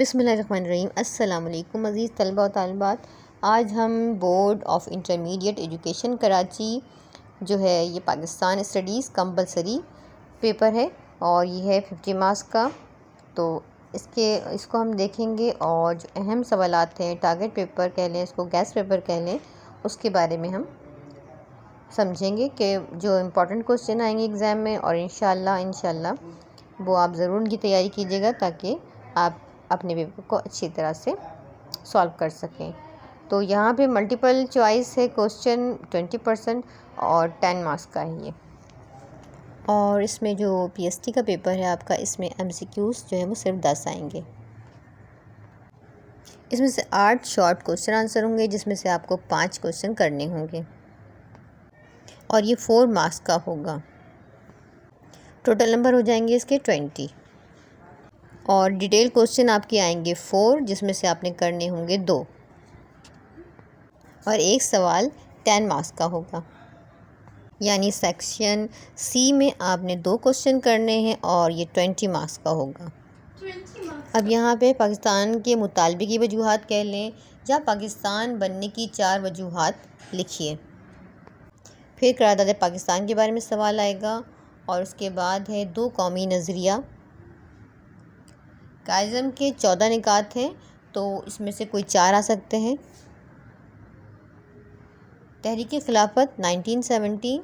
बिस्मिल्लाहिर्रहमानिर्रहीम। अस्सलाम वालेकुम अज़ीज़ तलबा व तालिबात। आज हम board of intermediate education Karachi जो है ये पाकिस्तान स्टडीज़ कंपलसरी पेपर है और ये है 50 मार्क्स का। तो इसको हम देखेंगे और जो अहम सवालात हैं, टारगेट पेपर कह लें, इसको गैस पेपर कह लें, उसके बारे में हम समझेंगे कि जो इम्पोर्टेंट क्वेश्चन आएंगे एग्ज़ाम में। और इंशाल्लाह वो आप ज़रूर उनकी तैयारी कीजिएगा ताकि आप अपने पेपर को अच्छी तरह से सॉल्व कर सकें। तो यहाँ पे मल्टीपल चॉइस है क्वेश्चन 20% और 10 मार्क्स का है ये। और इसमें जो पीएसटी का पेपर है आपका, इसमें एमसीक्यूज़ जो है वो सिर्फ 10 आएंगे। इसमें से 8 शॉर्ट क्वेश्चन आंसर होंगे जिसमें से आपको 5 क्वेश्चन करने होंगे और ये 4 मार्क्स का होगा। टोटल नंबर हो जाएंगे इसके 20 और डिटेल क्वेश्चन आपके आएंगे 4 जिसमें से आपने करने होंगे 2 और एक सवाल 10 मार्क्स का होगा। यानी सेक्शन सी में आपने 2 क्वेश्चन करने हैं और ये 20 मार्क्स का होगा। अब यहाँ पे पाकिस्तान के मुतालबे की वजूहात कह लें या पाकिस्तान बनने की 4 वजूहात लिखिए। फिर करारदाद पाकिस्तान के बारे में सवाल आएगा और उसके बाद है 2 कौमी नज़रिया। कायज़म के 14 निकात हैं तो इसमें से कोई 4 आ सकते हैं। तहरीक खिलाफत 1970,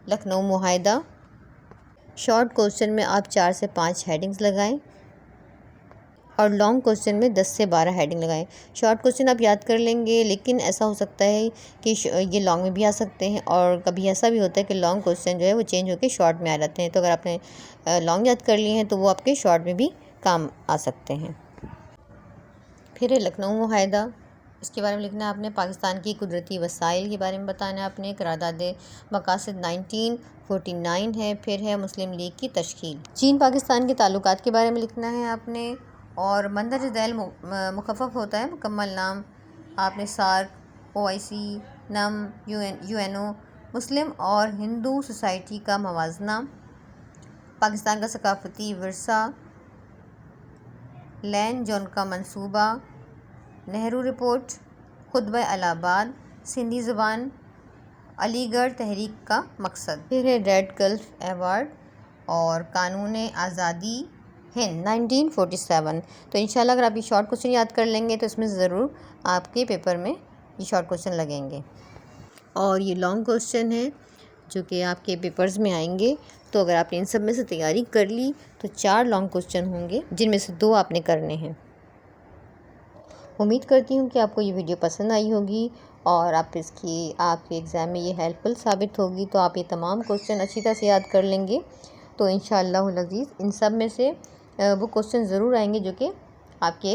लखनऊ मुआहिदा। शॉर्ट क्वेश्चन में आप 4 से 5 हेडिंग्स लगाएं और लॉन्ग क्वेश्चन में 10 से 12 हेडिंग लगाएं। शॉर्ट क्वेश्चन आप याद कर लेंगे, लेकिन ऐसा हो सकता है कि ये लॉन्ग में भी आ सकते हैं और कभी ऐसा भी होता है कि लॉन्ग क्वेश्चन जो है वो चेंज होकर शॉर्ट में आ जाते हैं। तो अगर आपने लॉन्ग याद कर लिए हैं तो वो आपके शॉर्ट में भी काम आ सकते हैं। फिर है लखनऊ मुआहिदा, इसके बारे में लिखना है आपने। पाकिस्तान की कुदरती वसाइल के बारे में बताना है आपने। करारदाद मकासद 1949 है। फिर है मुस्लिम लीग की तश्कील। चीन पाकिस्तान के ताल्लुकात के बारे में लिखना है आपने। और मंदरज दैल मुखफ़फ़ होता है मुकम्मल नाम आपने। सार्क, OIC, नम, UNO, मुस्लिम और हिंदू सोसाइटी का मवाजना, पाकिस्तान का सकाफ़ती विरसा, लैंड जोन का मंसूबा, नेहरू रिपोर्ट, खुतबा इलाहाबाद, सिंधी ज़बान, अलीगढ़ तहरीक का मकसद। फिर है रेड गल्फ अवार्ड और कानून आज़ादी हिंद 1947। तो इंशाल्लाह अगर आप ये शॉर्ट क्वेश्चन याद कर लेंगे तो इसमें ज़रूर आपके पेपर में ये शॉर्ट क्वेश्चन लगेंगे। और ये लॉन्ग क्वेश्चन है जो कि आपके पेपर्स में आएंगे। तो अगर आपने इन सब में से तैयारी कर ली तो 4 लॉन्ग क्वेश्चन होंगे जिनमें से 2 आपने करने हैं। उम्मीद करती हूँ कि आपको ये वीडियो पसंद आई होगी और आपके एग्ज़ाम में ये हेल्पफुल साबित होगी। तो आप ये तमाम क्वेश्चन अच्छी तरह से याद कर लेंगे तो इंशाअल्लाह अज़ीज़ इन सब में से वो क्वेश्चन ज़रूर आएंगे जो कि आपके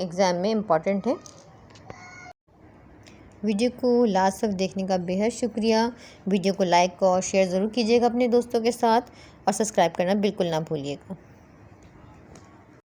एग्ज़ाम में इम्पॉर्टेंट है। वीडियो को लास्ट तक देखने का बेहद शुक्रिया। वीडियो को लाइक और शेयर ज़रूर कीजिएगा अपने दोस्तों के साथ और सब्सक्राइब करना बिल्कुल ना भूलिएगा।